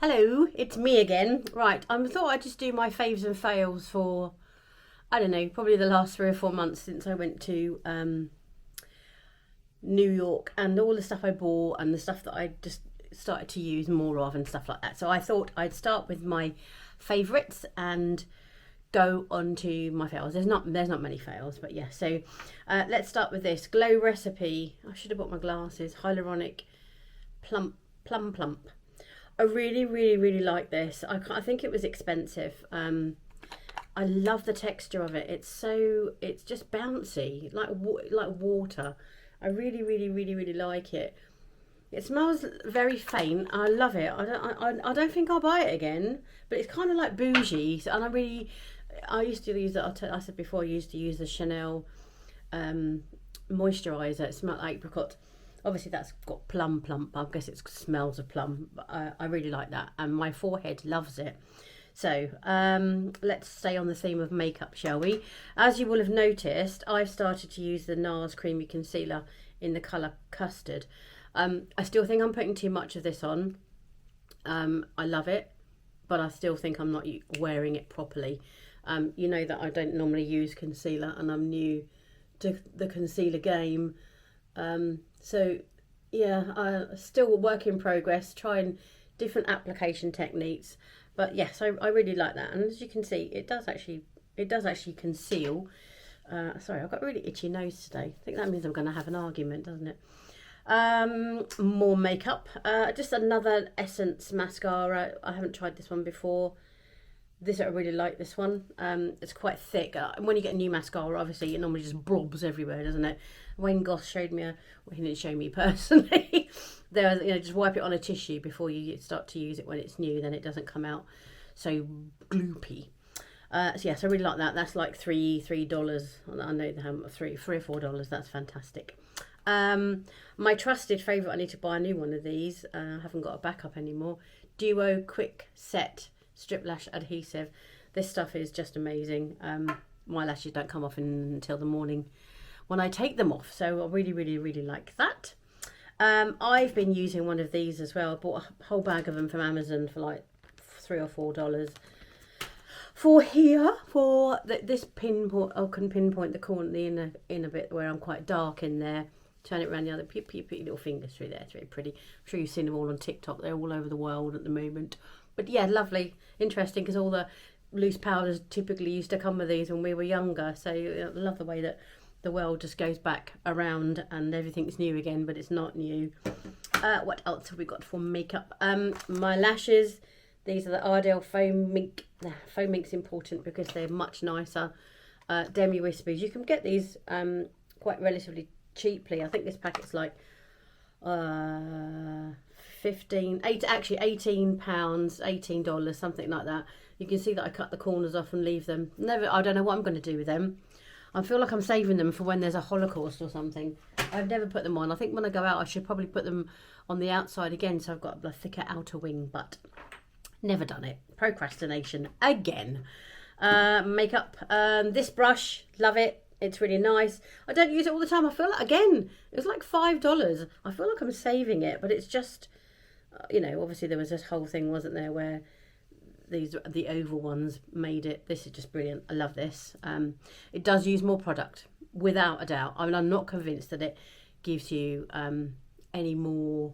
Hello, it's me again. Right, I thought I'd just do my faves and fails for, I don't know, probably the last 3 or 4 months since I went to New York, and all the stuff I bought and the stuff that I just started to use more of and stuff like that. So I thought I'd start with my favourites and go on to my fails. There's not many fails, but yeah. So let's start with this Glow Recipe. I should have bought my glasses. Hyaluronic plump. I really like this. I think it was expensive. I love the texture of it. It's just bouncy, like water. I really like it. It smells very faint. I love it. I don't think I'll buy it again, but it's kind of like bougie. And I used to use that. I said before, I used to use the Chanel moisturizer. It smelled like apricot. Obviously that's got plum. I guess it smells of plum. But I really like that, and my forehead loves it. So let's stay on the theme of makeup, shall we? As you will have noticed, I've started to use the NARS Creamy Concealer in the colour Custard. I still think I'm putting too much of this on. I love it, but I still think I'm not wearing it properly. You know that I don't normally use concealer, and I'm new to the concealer game. So yeah, still a work in progress, trying different application techniques. But yes, I really like that, and as you can see, it does actually conceal. Sorry, I've got a really itchy nose today. I think that means I'm going to have an argument, doesn't it? More makeup. Just another Essence mascara. I haven't tried this one before. I really like this one. It's quite thick. When you get a new mascara, obviously it normally just blobs everywhere, doesn't it? Wayne Goss showed me he didn't show me personally. Just wipe it on a tissue before you start to use it when it's new. Then it doesn't come out so gloopy. So yes, I really like that. That's like $3. I know they have $3 or $4. That's fantastic. My trusted favourite. I need to buy a new one of these. I haven't got a backup anymore. Duo Quick Set Strip Lash Adhesive. This stuff is just amazing. My lashes don't come off until the morning when I take them off, so I really like that. I've been using one of these as well. I bought a whole bag of them from Amazon for like $3 or $4 for this pinpoint. I can pinpoint the corner, the inner bit where I'm quite dark in there. Turn it around the other, put your little fingers through there. It's very pretty. I'm sure you've seen them all on TikTok. They're all over the world at the moment. But yeah, lovely, interesting, because all the loose powders typically used to come with these when we were younger. So I love the way that the world just goes back around and everything's new again, but it's not new. What else have we got for makeup? My lashes. These are the Ardell Foam Mink. Foam Mink's important because they're much nicer. Demi Wispers. You can get these quite relatively cheaply. I think this packet's like 18 pounds, $18, something like that. You can see that I cut the corners off and leave them. I don't know what I'm going to do with them. I feel like I'm saving them for when there's a Holocaust or something. I've never put them on. I think when I go out I should probably put them on the outside again, so I've got a thicker outer wing, but never done it. Procrastination again. Makeup. This brush, love it. It's really nice. I don't use it all the time. I feel like, again, it was like $5. I feel like I'm saving it, but it's just, obviously there was this whole thing, wasn't there, where the oval ones made it. This is just brilliant. I love this. It does use more product, without a doubt. I mean, I'm not convinced that it gives you any more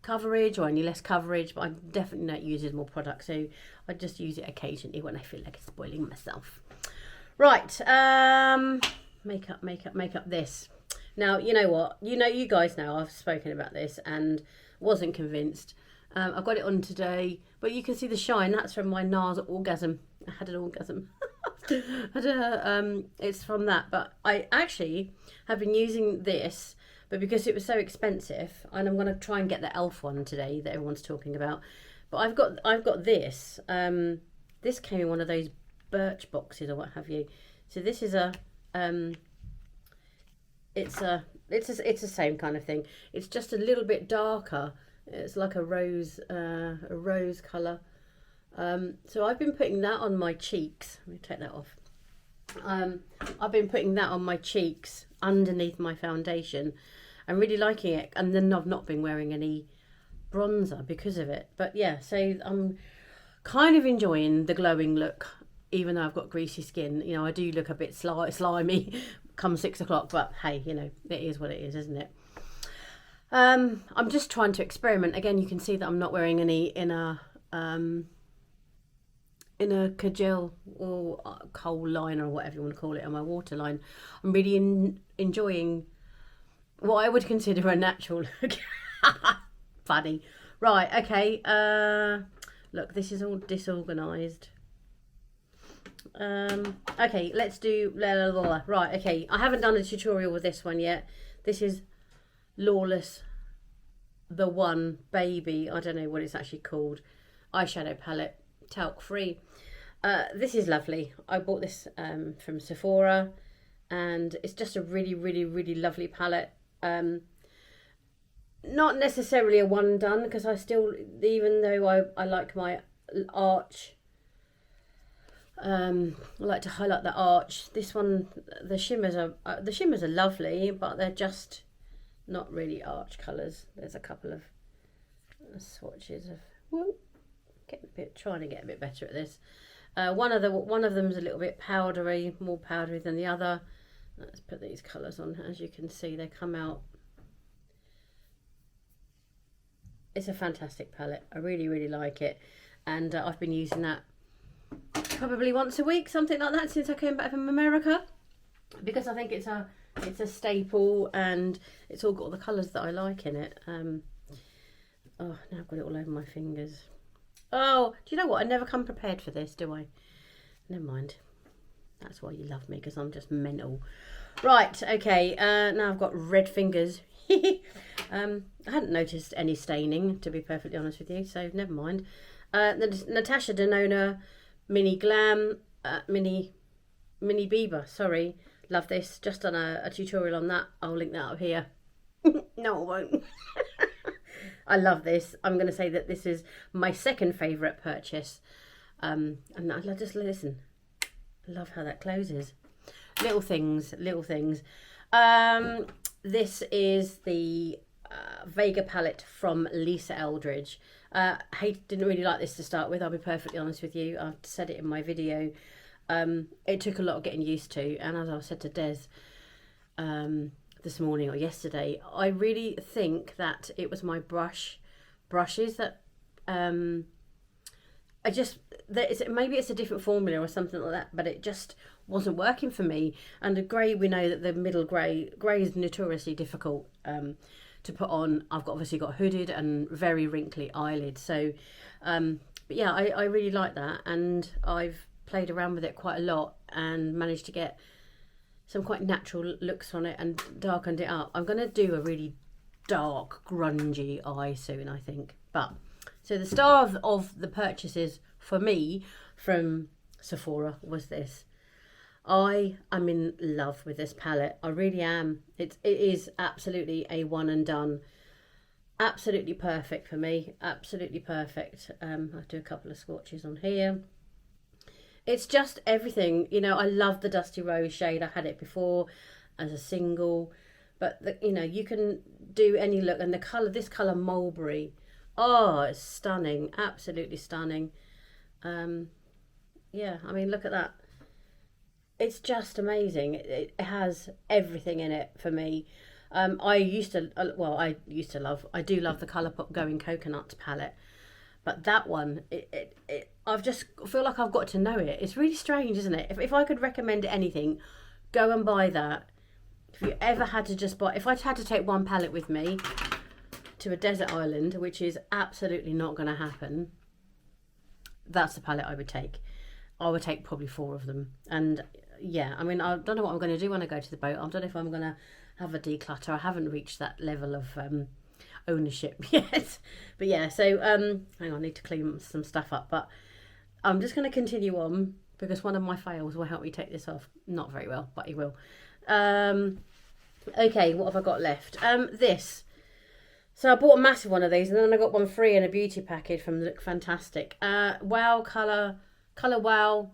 coverage or any less coverage, but I definitely know it uses more product. So I just use it occasionally when I feel like it's spoiling myself. Right, makeup this. Now, you know what? You guys know I've spoken about this and wasn't convinced. I got it on today, but you can see the shine. That's from my NARS orgasm. I had an orgasm. It's from that. But I actually have been using this, but because it was so expensive, and I'm going to try and get the e.l.f. one today that everyone's talking about. But I've got this. This came in one of those Birch boxes or what have you. So this is it's the same kind of thing. It's just a little bit darker. It's like a rose colour. So I've been putting that on my cheeks. Let me take that off. I've been putting that on my cheeks underneath my foundation. I'm really liking it. And then I've not been wearing any bronzer because of it. But yeah, so I'm kind of enjoying the glowing look, even though I've got greasy skin. You know, I do look a bit slimy come 6 o'clock, but hey, you know, it is what it is, isn't it? I'm just trying to experiment. Again, you can see that I'm not wearing any inner kajal or kohl liner or whatever you want to call it on my waterline. I'm really enjoying what I would consider a natural look. Funny. Right, okay. Look, this is all disorganised. Okay, let's do... Right, okay. I haven't done a tutorial with this one yet. This is Lawless The One Baby. I don't know what it's actually called. Eyeshadow palette. Talc free. This is lovely. I bought this from Sephora, and it's just a really lovely palette. Not necessarily a one done, because I still, even though I like my arch, I like to highlight the arch. This one, the shimmers are lovely, but they're just not really arch colours. There's a couple of swatches of trying to get a bit better at this. One of them is a little bit powdery, more powdery than the other. Let's put these colours on. As you can see, they come out. It's a fantastic palette. I really like it, and I've been using that probably once a week, something like that, since I came back from America, because I think it's a staple, and it's all got all the colours that I like in it. Oh, now I've got it all over my fingers. Oh, do you know what? I never come prepared for this, do I? Never mind. That's why you love me, because I'm just mental. Right, okay. Now I've got red fingers. I hadn't noticed any staining, to be perfectly honest with you, so never mind. The Natasha Denona Mini Glam, Mini Bieber, sorry. Love this. Just done a tutorial on that. I'll link that up here. No, I won't. I love this. I'm going to say that this is my second favourite purchase. And I just listen. I love how that closes. Little things. This is the Vega palette from Lisa Eldridge. Didn't really like this to start with, I'll be perfectly honest with you. I've said it in my video. It took a lot of getting used to, and as I said to Des this morning or yesterday, I really think that it was my brushes that maybe it's a different formula or something like that, but it just wasn't working for me. And the grey, we know that the middle grey is notoriously difficult to put on. I've obviously got hooded and very wrinkly eyelids, so but yeah, I really like that, and I've played around with it quite a lot and managed to get some quite natural looks on it and darkened it up. I'm going to do a really dark grungy eye soon, I think. But so the star of the purchases for me from Sephora was this. I am in love with this palette. I really am. It is absolutely a one and done. Absolutely perfect for me. Absolutely perfect. I'll do a couple of swatches on here. It's just everything. You know, I love the Dusty Rose shade. I had it before as a single. But, you know, you can do any look. And the colour, this colour Mulberry. Oh, it's stunning. Absolutely stunning. Yeah, I mean, look at that. It's just amazing. It has everything in it for me. I do love the Colourpop Going Coconut palette, but that one, I've just feel like I've got to know it. It's really strange, isn't it? If I could recommend anything, go and buy that. If you ever had to just buy, if I had to take one palette with me to a desert island, which is absolutely not going to happen, that's the palette I would take. I would take probably 4 of them. And yeah, I mean, I don't know what I'm going to do when I go to the boat. I don't know if I'm going to have a declutter. I haven't reached that level of ownership yet. But yeah, so hang on, I need to clean some stuff up. But I'm just going to continue on because one of my fails will help me take this off. Not very well, but he will. Okay, what have I got left? This. So I bought a massive one of these, and then I got one free in a beauty package from Look Fantastic. Wow Colour Wow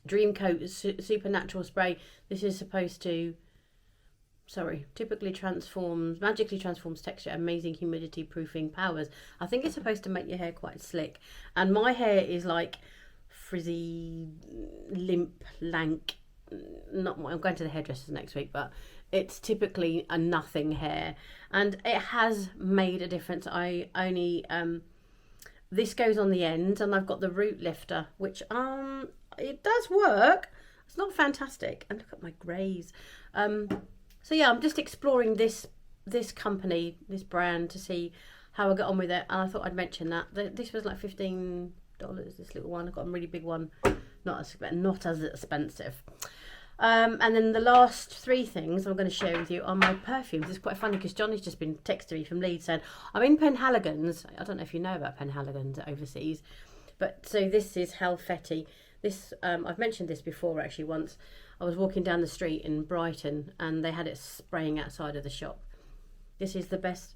Dream Coat Supernatural Spray. This is supposed to typically magically transforms texture, amazing humidity proofing powers. I think it's supposed to make your hair quite slick. And my hair is like frizzy, limp, lank. I'm going to the hairdressers next week, but it's typically a nothing hair. And it has made a difference. I only, this goes on the end, and I've got the root lifter, which, it does work. It's not fantastic. And look at my greys. So yeah, I'm just exploring this company, this brand, to see how I get on with it. And I thought I'd mention that. This was like $15, this little one. I've got a really big one, not as expensive. And then the last three things I'm going to share with you are my perfumes. It's quite funny because Johnny's just been texting me from Leeds saying, I'm in Penhaligon's. I don't know if you know about Penhaligon's overseas. But so this is Helfetti. This, I've mentioned this before actually once. I was walking down the street in Brighton and they had it spraying outside of the shop. This is the best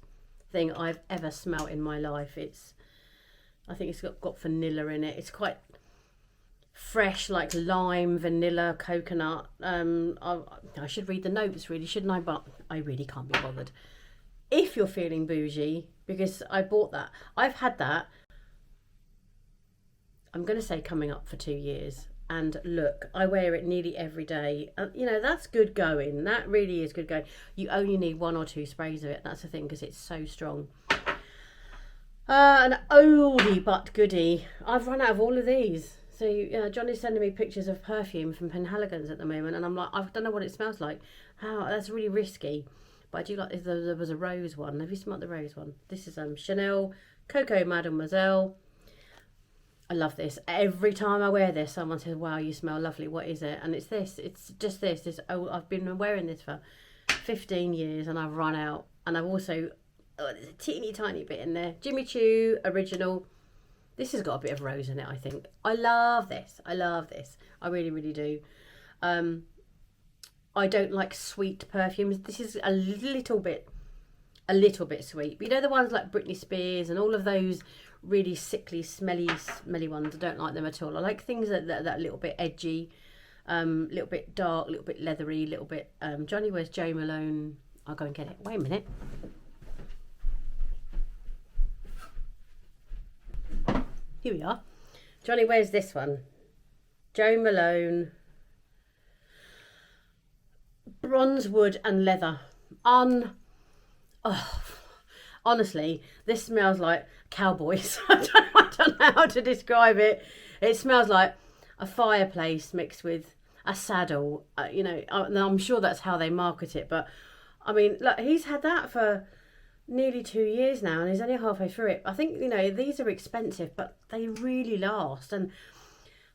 thing I've ever smelt in my life. I think it's got vanilla in it. It's quite fresh, like lime, vanilla, coconut. I should read the notes really, shouldn't I? But I really can't be bothered. If you're feeling bougie, because I bought that. I've had that, I'm going to say coming up for 2 years. And look, I wear it nearly every day. You know, that's good going. That really is good going. You only need 1 or 2 sprays of it. That's the thing, because it's so strong. An oldie but goodie. I've run out of all of these. So Johnny's sending me pictures of perfume from Penhaligon's at the moment. And I'm like, I don't know what it smells like. That's really risky. But I do like this. There was a rose one. Have you smelled the rose one? This is Chanel Coco Mademoiselle. I love this. Every time I wear this, someone says, wow, you smell lovely. What is it? And it's this. It's just this. I've been wearing this for 15 years and I've run out. And I've also, there's a teeny tiny bit in there. Jimmy Choo Original. This has got a bit of rose in it, I think. I love this. I love this. I really, really do. I don't like sweet perfumes. This is a little bit sweet. But you know the ones like Britney Spears and all of those really sickly, smelly ones. I don't like them at all. I like things that little bit edgy, little bit dark, little bit leathery, little bit. Johnny wears Jo Malone. I'll go and get it. Wait a minute. Here we are. Johnny wears this one. Jo Malone. Bronze wood and leather. Honestly, this smells like cowboys. I don't know how to describe it. It smells like a fireplace mixed with a saddle. You know, I'm sure that's how they market it. But I mean, look, he's had that for nearly 2 years now, and he's only halfway through it. I think, you know, these are expensive, but they really last. And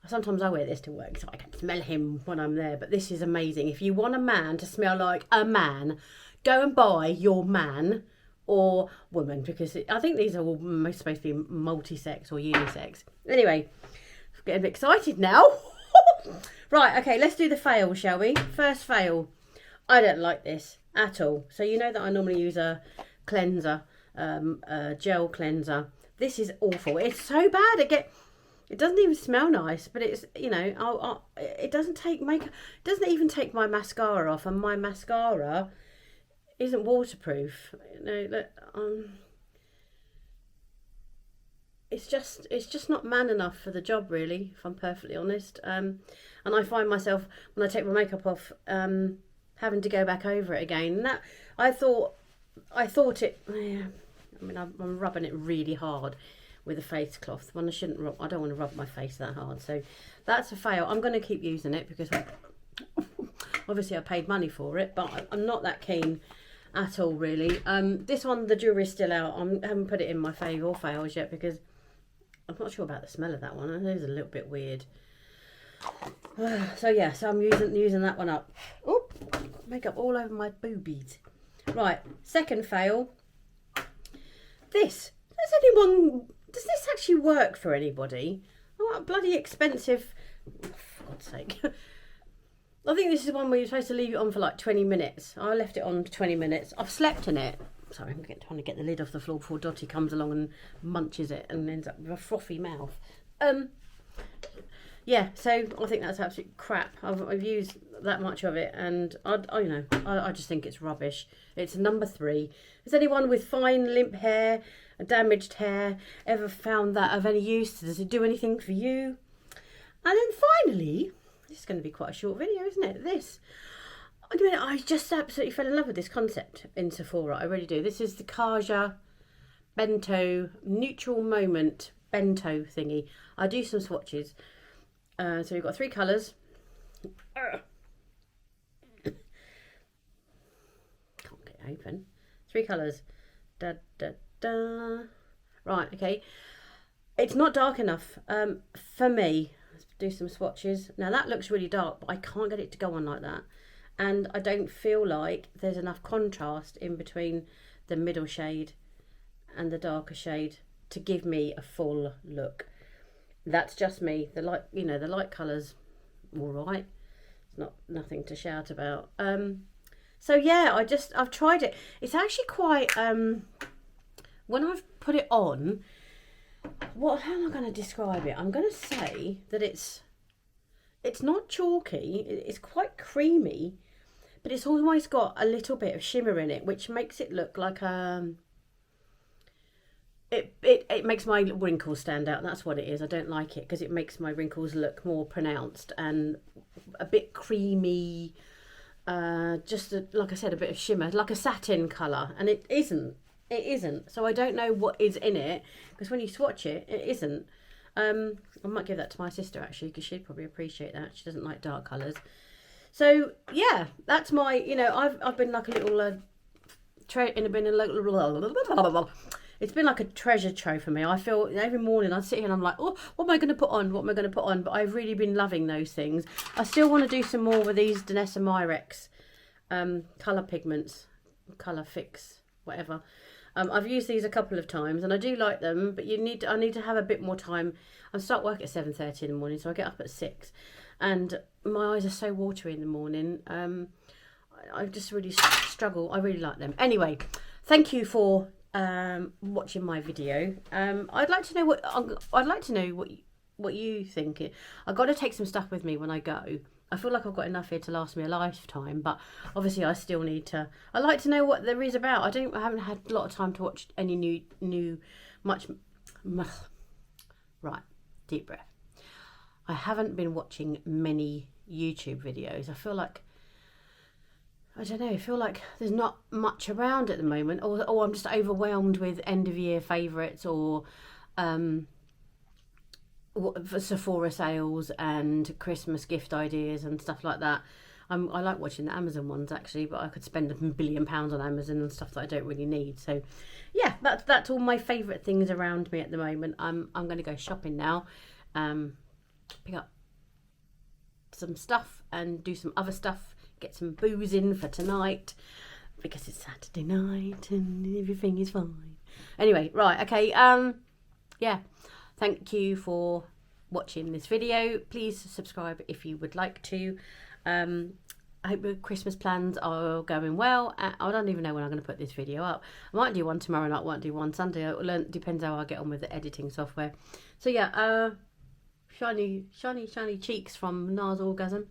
sometimes I wear this to work so I can smell him when I'm there. But this is amazing. If you want a man to smell like a man, go and buy your man or woman, because I think these are all supposed to be multi-sex or unisex. Anyway, I'm getting a bit excited now. Right, okay, let's do the fail, shall we? First fail. I don't like this at all. So you know that I normally use a cleanser, a gel cleanser. This is awful. It's so bad. It doesn't even smell nice, but it's, you know, it doesn't take makeup. It doesn't even take my mascara off, and my mascara isn't waterproof. You know, that it's just not man enough for the job, really, if I'm perfectly honest. And I find myself, when I take my makeup off, having to go back over it again. And that I thought it. Yeah, I mean, I'm rubbing it really hard with a face cloth when I shouldn't rub. I don't want to rub my face that hard. So that's a fail. I'm going to keep using it because obviously I paid money for it, but I'm not that keen at all, really. This one, the jury's still out. I haven't put it in my fave or fails yet because I'm not sure about the smell of that one. I know it's a little bit weird. So yeah, so I'm using that one up. Oh, makeup all over my boobies. Right, second fail. Does this actually work for anybody? Oh, what bloody expensive, for God's sake. I think this is one where you're supposed to leave it on for like 20 minutes. I left it on for 20 minutes. I've slept in it. Sorry, I'm trying to get the lid off the floor before Dottie comes along and munches it and ends up with a frothy mouth. yeah, so I think that's absolute crap. I've used that much of it, and I just think it's rubbish. It's number 3. Has anyone with fine limp hair, damaged hair, ever found that of any use? Does it do anything for you? And then finally, this is going to be quite a short video, isn't it? This. I mean, I just absolutely fell in love with this concept in Sephora. I really do. This is the Kaja Bento Neutral Moment Bento thingy. I do some swatches. So we've got 3 colours. Can't get it open. 3 colours. Da da da. Right, okay. It's not dark enough for me. Let's do some swatches. Now that looks really dark, but I can't get it to go on like that. And I don't feel like there's enough contrast in between the middle shade and the darker shade to give me a full look. That's just me. The light, the light colours, all right. It's nothing to shout about. So yeah, I've tried it. It's actually quite. When I've put it on, how am I going to describe it? I'm going to say that it's not chalky. It's quite creamy. But it's always got a little bit of shimmer in it, which makes it look like it makes my wrinkles stand out. That's what it is. I don't like it because it makes my wrinkles look more pronounced and a bit creamy. Just like I said, a bit of shimmer, like a satin colour, and it isn't. It isn't. So I don't know what is in it because when you swatch it, it isn't. I might give that to my sister actually because she'd probably appreciate that. She doesn't like dark colours. So yeah, that's my, I've been like a little it's been like a treasure trove for me. I feel every morning I sit here and I'm like, oh, what am I going to put on? What am I going to put on? But I've really been loving those things. I still want to do some more with these Danessa Myrex colour pigments, colour fix, whatever. I've used these a couple of times and I do like them, but I need to have a bit more time. I start work at 7:30 in the morning, so I get up at 6. And my eyes are so watery in the morning. I just really struggle. I really like them. Anyway, thank you for watching my video. I'd like to know what you think. I've got to take some stuff with me when I go. I feel like I've got enough here to last me a lifetime, but obviously I still need to. I like to know what there is about. I haven't had a lot of time to watch any much. Right, deep breath. I haven't been watching many YouTube videos. I feel like, I don't know, I feel like there's not much around at the moment, or I'm just overwhelmed with end of year favourites or Sephora sales and Christmas gift ideas and stuff like that. I like watching the Amazon ones actually, but I could spend £1 billion on Amazon and stuff that I don't really need. So yeah, that's all my favourite things around me at the moment. I'm going to go shopping now. Pick up some stuff and do some other stuff, get some booze in for tonight because it's Saturday night and everything is fine. Anyway, right, okay, yeah, thank you for watching this video. Please subscribe if you would like to. I hope your Christmas plans are going well. I don't even know when I'm going to put this video up. I might do one tomorrow night, won't do one Sunday. It depends how I get on with the editing software. So yeah, shiny cheeks from NARS Orgasm,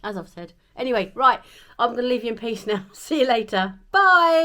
as I've said. Anyway, right, I'm going to leave you in peace now. See you later. Bye.